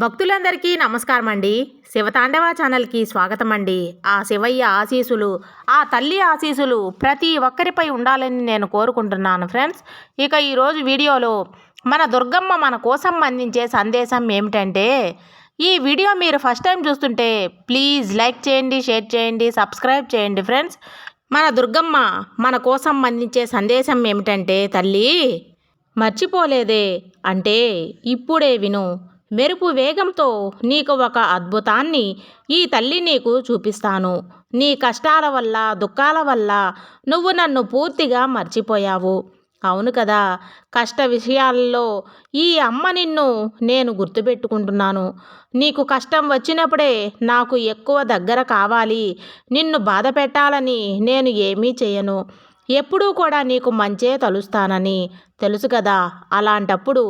భక్తులందరికీ నమస్కారం అండి. శివతాండవ ఛానల్కి స్వాగతం అండి. ఆ శివయ్య ఆశీసులు, ఆ తల్లి ఆశీసులు ప్రతి ఒక్కరిపై ఉండాలని నేను కోరుకుంటున్నాను ఫ్రెండ్స్. ఇక ఈరోజు వీడియోలో మన దుర్గమ్మ మన కోసం అందించే సందేశం ఏమిటంటే, ఈ వీడియో మీరు ఫస్ట్ టైం చూస్తుంటే ప్లీజ్ లైక్ చేయండి, షేర్ చేయండి, సబ్స్క్రైబ్ చేయండి ఫ్రెండ్స్. మన దుర్గమ్మ మన కోసం అందించే సందేశం ఏమిటంటే, తల్లి మర్చిపోలేదే అంటే ఇప్పుడే విను. మెరుపు వేగంతో నీకు ఒక అద్భుతాన్ని ఈ తల్లి నీకు చూపిస్తాను. నీ కష్టాల వల్ల, దుఃఖాల వల్ల నువ్వు నన్ను పూర్తిగా మర్చిపోయావు. అవును కదా, కష్ట విషయాల్లో ఈ అమ్మ నిన్ను నేను గుర్తుపెట్టుకుంటున్నాను. నీకు కష్టం వచ్చినప్పుడే నాకు ఎక్కువ దగ్గర కావాలి. నిన్ను బాధ పెట్టాలని నేను ఏమీ చేయను. ఎప్పుడూ కూడా నీకు మంచే తలుస్తానని తెలుసు కదా. అలాంటప్పుడు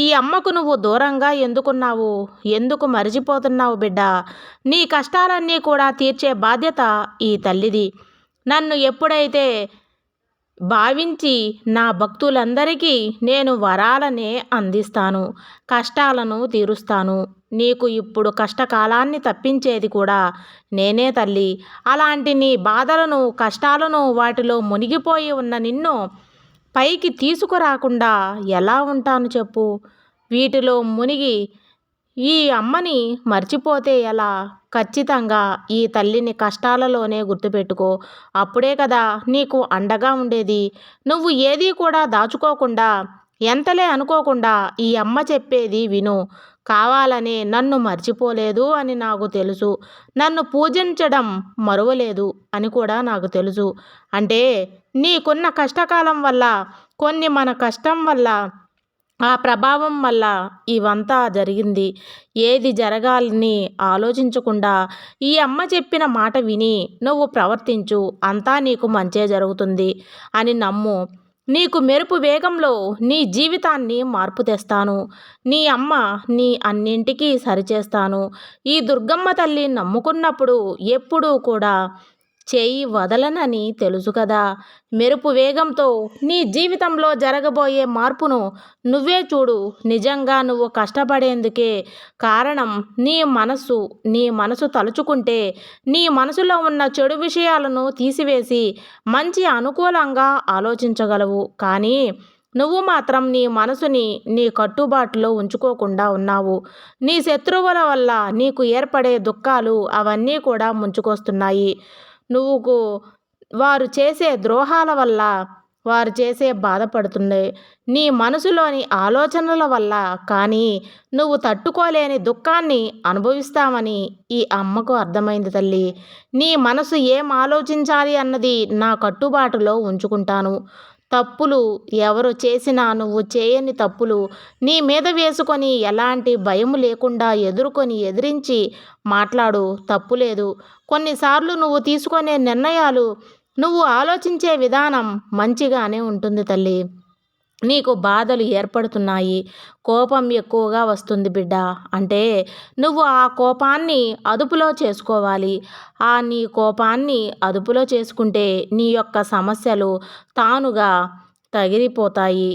ఈ అమ్మకు నువ్వు దూరంగా ఎందుకున్నావు? ఎందుకు మరిచిపోతున్నావు బిడ్డ? నీ కష్టాలన్నీ కూడా తీర్చే బాధ్యత ఈ తల్లిది. నన్ను ఎప్పుడైతే భావించి నా భక్తులందరికీ నేను వరాలనే అందిస్తాను, కష్టాలను తీరుస్తాను. నీకు ఇప్పుడు కష్టకాలాన్ని తప్పించేది కూడా నేనే తల్లి. అలాంటి నీ బాధలను, కష్టాలను, వాటిలో మునిగిపోయి ఉన్న నిన్ను పైకి తీసుకురాకుండా ఎలా ఉంటాను చెప్పు? వీటిలో మునిగి ఈ అమ్మని మర్చిపోతే ఎలా? ఖచ్చితంగా ఈ తల్లిని కష్టాలలోనే గుర్తుపెట్టుకో. అప్పుడే కదా నీకు అండగా ఉండేది. నువ్వు ఏదీ కూడా దాచుకోకుండా, ఎంతలే అనుకోకుండా ఈ అమ్మ చెప్పేది విను. కావాలనే నన్ను మర్చిపోలేదు అని నాకు తెలుసు. నన్ను పూజించడం మరువలేదు అని కూడా నాకు తెలుసు. అంటే నీకున్న కష్టకాలం వల్ల, కొన్ని మన కష్టం వల్ల, ఆ ప్రభావం వల్ల ఇవంతా జరిగింది. ఏది జరగాలని ఆలోచించకుండా ఈ అమ్మ చెప్పిన మాట విని నువ్వు ప్రవర్తించు. అంతా నీకు మంచే జరుగుతుంది అని నమ్ము. నీకు మెరుపు వేగంలో నీ జీవితాన్ని మార్పు తెస్తాను. నీ అమ్మ నీ అన్నింటికీ సరిచేస్తాను. ఈ దుర్గమ్మ తల్లి నమ్ముకున్నప్పుడు ఎప్పుడూ కూడా చేయి వదలనని తెలుసు కదా. మెరుపు వేగంతో నీ జీవితంలో జరగబోయే మార్పును నువ్వే చూడు. నిజంగా నువ్వు కష్టపడేందుకే కారణం నీ మనసు తలుచుకుంటే నీ మనసులో ఉన్న చెడు విషయాలను తీసివేసి మంచి అనుకూలంగా ఆలోచించగలవు. కానీ నువ్వు మాత్రం నీ మనసుని నీ కట్టుబాటులో ఉంచుకోకుండా ఉన్నావు. నీ శత్రువుల వల్ల నీకు ఏర్పడే దుఃఖాలు అవన్నీ కూడా ముంచుకొస్తున్నాయి. నువ్వు వారు చేసే ద్రోహాల వల్ల, వారు చేసే బాధపడుతుంది నీ మనసులోని ఆలోచనల వల్ల. కానీ నువ్వు తట్టుకోలేని దుఃఖాన్ని అనుభవిస్తామని ఈ అమ్మకు అర్థమైంది తల్లి. నీ మనసు ఏం ఆలోచించాలి అన్నది నా కట్టుబాటులో ఉంచుకుంటాను. తప్పులు ఎవరు చేసినా నువ్వు చేయని తప్పులు నీ మీద వేసుకొని ఎలాంటి భయం లేకుండా ఎదిరించి మాట్లాడు. తప్పులేదు. కొన్నిసార్లు నువ్వు తీసుకునే నిర్ణయాలు, నువ్వు ఆలోచించే విధానం మంచిగానే ఉంటుంది తల్లి. నీకు బాధలు ఏర్పడుతున్నాయి, కోపం ఎక్కువగా వస్తుంది బిడ్డ. అంటే నువ్వు ఆ కోపాన్ని అదుపులో చేసుకోవాలి. నీ కోపాన్ని అదుపులో చేసుకుంటే నీ యొక్క సమస్యలు తానుగా తరిగిపోతాయి.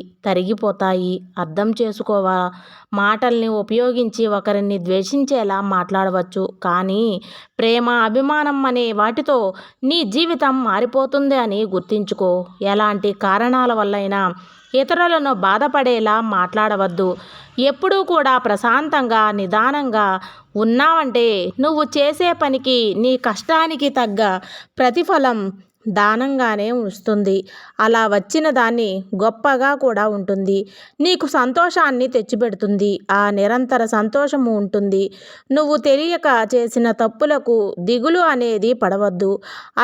అర్థం చేసుకోవా. మాటల్ని ఉపయోగించి ఒకరిని ద్వేషించేలా మాట్లాడవచ్చు, కానీ ప్రేమ, అభిమానం అనే వాటితో నీ జీవితం మారిపోతుంది అని గుర్తుంచుకో. ఎలాంటి కారణాల వల్లైనా ఇతరులను బాధపడేలా మాట్లాడవద్దు. ఎప్పుడూ కూడా ప్రశాంతంగా, నిదానంగా ఉన్నావంటే నువ్వు చేసే పనికి, నీ కష్టానికి తగ్గ ప్రతిఫలం దానంగానే వస్తుంది. అలా వచ్చిన దాన్ని గొప్పగా కూడా ఉంటుంది. నీకు సంతోషాన్ని తెచ్చిపెడుతుంది. ఆ నిరంతర సంతోషము ఉంటుంది. నువ్వు తెలియక చేసిన తప్పులకు దిగులు అనేది పడవద్దు.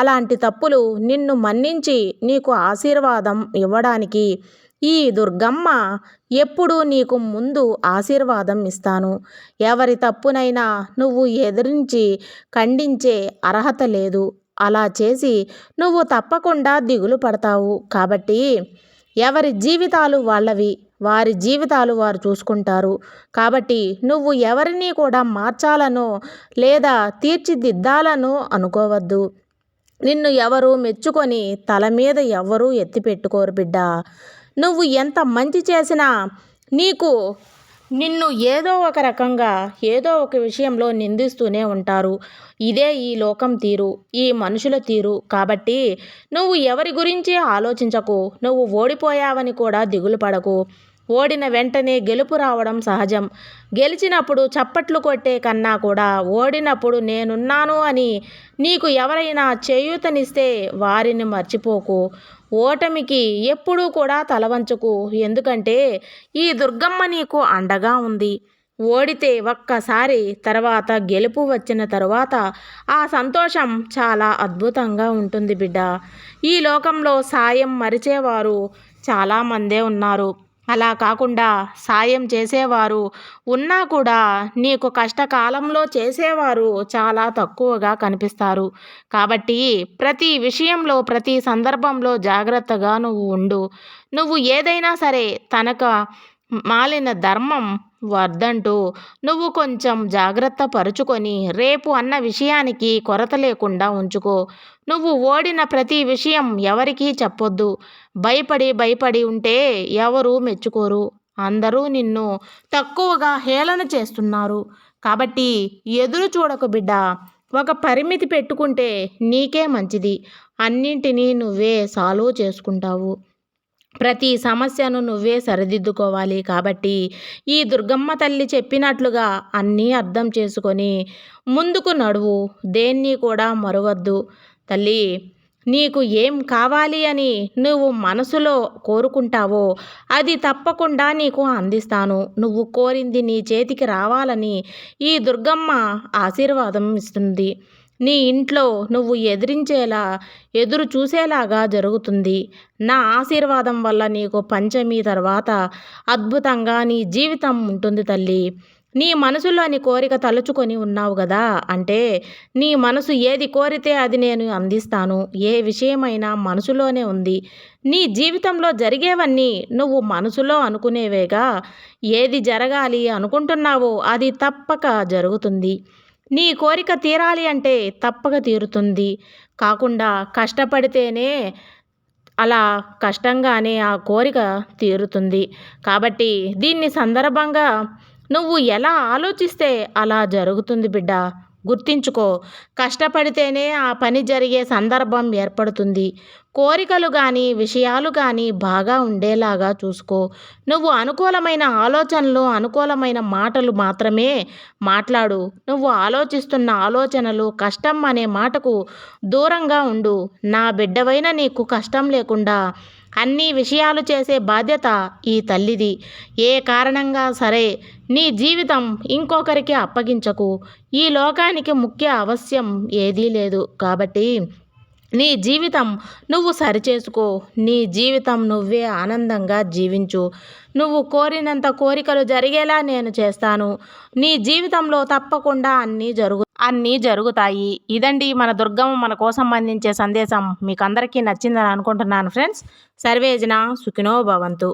అలాంటి తప్పులు నిన్ను మన్నించి నీకు ఆశీర్వాదం ఇవ్వడానికి ఈ దుర్గమ్మ ఎప్పుడూ నీకు ముందు ఆశీర్వాదం ఇస్తాను. ఎవరి తప్పునైనా నువ్వు ఎదిరించి ఖండించే అర్హత లేదు. అలా చేసి నువ్వు తప్పకుండా దిగులు పడతావు. కాబట్టి ఎవరి జీవితాలు వాళ్ళవి, వారి జీవితాలు వారు చూసుకుంటారు. కాబట్టి నువ్వు ఎవరిని కూడా మార్చాలనో లేదా తీర్చిదిద్దాలనో అనుకోవద్దు. నిన్ను ఎవరు మెచ్చుకొని తల మీద ఎవ్వరూ ఎత్తి పెట్టుకోరు బిడ్డ. నువ్వు ఎంత మంచి చేసినా నీకు నిన్ను ఏదో ఒక రకంగా ఏదో ఒక విషయంలో నిందిస్తూనే ఉంటారు. ఇదే ఈ లోకం తీరు, ఈ మనుషుల తీరు. కాబట్టి నువ్వు ఎవరి గురించి ఆలోచించకు. నువ్వు ఓడిపోయావని కూడా దిగులు పడకు. ఓడిన వెంటనే గెలుపు రావడం సహజం. గెలిచినప్పుడు చప్పట్లు కొట్టే కన్నా కూడా ఓడినప్పుడు నేనున్నాను అని నీకు ఎవరైనా చేయూతనిస్తే వారిని మర్చిపోకు. ఓటమికి ఎప్పుడూ కూడా తలవంచకు. ఎందుకంటే ఈ దుర్గమ్మ నీకు అండగా ఉంది. ఓడితే ఒక్కసారి, తర్వాత గెలుపు వచ్చిన తరువాత ఆ సంతోషం చాలా అద్భుతంగా ఉంటుంది బిడ్డ. ఈ లోకంలో సాయం మరిచేవారు చాలామందే ఉన్నారు. అలా కాకుండా సాయం చేసేవారు ఉన్నా కూడా నీకు కష్టకాలంలో చేసేవారు చాలా తక్కువగా కనిపిస్తారు. కాబట్టి ప్రతి విషయంలో, ప్రతి సందర్భంలో జాగ్రత్తగా నువ్వు ఉండు. నువ్వు ఏదైనా సరే తనక మాలిన ధర్మం వద్దంటూ నువ్వు కొంచెం జాగ్రత్త పరుచుకొని రేపు అన్న విషయానికి కొరత లేకుండా ఉంచుకో. నువ్వు ఓడిన ప్రతి విషయం ఎవరికీ చెప్పొద్దు. భయపడి భయపడి ఉంటే ఎవరూ మెచ్చుకోరు. అందరూ నిన్ను తక్కువగా హేళన చేస్తున్నారు. కాబట్టి ఎదురు చూడకు బిడ్డ. ఒక పరిమితి పెట్టుకుంటే నీకే మంచిది. అన్నింటినీ నువ్వే సాల్వ్ చేసుకుంటావు. ప్రతి సమస్యను నువ్వే సరిదిద్దుకోవాలి. కాబట్టి ఈ దుర్గమ్మ తల్లి చెప్పినట్లుగా అన్నీ అర్థం చేసుకొని ముందుకు నడువు. దేన్ని కూడా మరువద్దు. తల్లి, నీకు ఏం కావాలి అని నువ్వు మనసులో కోరుకుంటావో అది తప్పకుండా నీకు అందిస్తాను. నువ్వు కోరింది నీ చేతికి రావాలని ఈ దుర్గమ్మ ఆశీర్వాదం ఇస్తుంది. నీ ఇంట్లో నువ్వు ఎదురు చూసేలాగా జరుగుతుంది. నా ఆశీర్వాదం వల్ల నీకు పంచమి తర్వాత అద్భుతంగా నీ జీవితం ఉంటుంది తల్లి. నీ మనసులోని కోరిక తలుచుకొని ఉన్నావు కదా, అంటే నీ మనసు ఏది కోరితే అది నేను అందిస్తాను. ఏ విషయమైనా మనసులోనే ఉంది. నీ జీవితంలో జరిగేవన్నీ నువ్వు మనసులో అనుకునేవేగా. ఏది జరగాలి అనుకుంటున్నావో అది తప్పక జరుగుతుంది. నీ కోరిక తీరాలి అంటే తప్పక తీరుతుంది. కాకుండా కష్టపడితేనే అలా కష్టంగానే ఆ కోరిక తీరుతుంది. కాబట్టి దీన్ని సందర్భంగా నువ్వు ఎలా ఆలోచిస్తే అలా జరుగుతుంది బిడ్డ. గుర్తించుకో. కష్టపడితేనే ఆ పని జరిగే సందర్భం ఏర్పడుతుంది. కోరికలు కానీ విషయాలు కానీ బాగా ఉండేలాగా చూసుకో. నువ్వు అనుకూలమైన ఆలోచనలు, అనుకూలమైన మాటలు మాత్రమే మాట్లాడు. నువ్వు ఆలోచిస్తున్న ఆలోచనలు, కష్టం అనే మాటకు దూరంగా ఉండు. నా బిడ్డవైన నీకు కష్టం లేకుండా అన్ని విషయాలు చేసే బాధ్యత ఈ తల్లిది. ఏ కారణంగా సరే నీ జీవితం ఇంకొకరికి అప్పగించకు. ఈ లోకానికి ముఖ్య అవశ్యం ఏదీ లేదు. కాబట్టి నీ జీవితం నువ్వు సరిచేసుకో. నీ జీవితం నువ్వే ఆనందంగా జీవించు. నువ్వు కోరినంత కోరికలు జరిగేలా నేను చేస్తాను. నీ జీవితంలో తప్పకుండా అన్నీ జరుగుతాయి. ఇదండి మన దుర్గమ్మ మన కోసం అందించే సందేశం. మీకు అందరికీ నచ్చిందని అనుకుంటున్నాను ఫ్రెండ్స్. సర్వేజన సుఖినో భవంతు.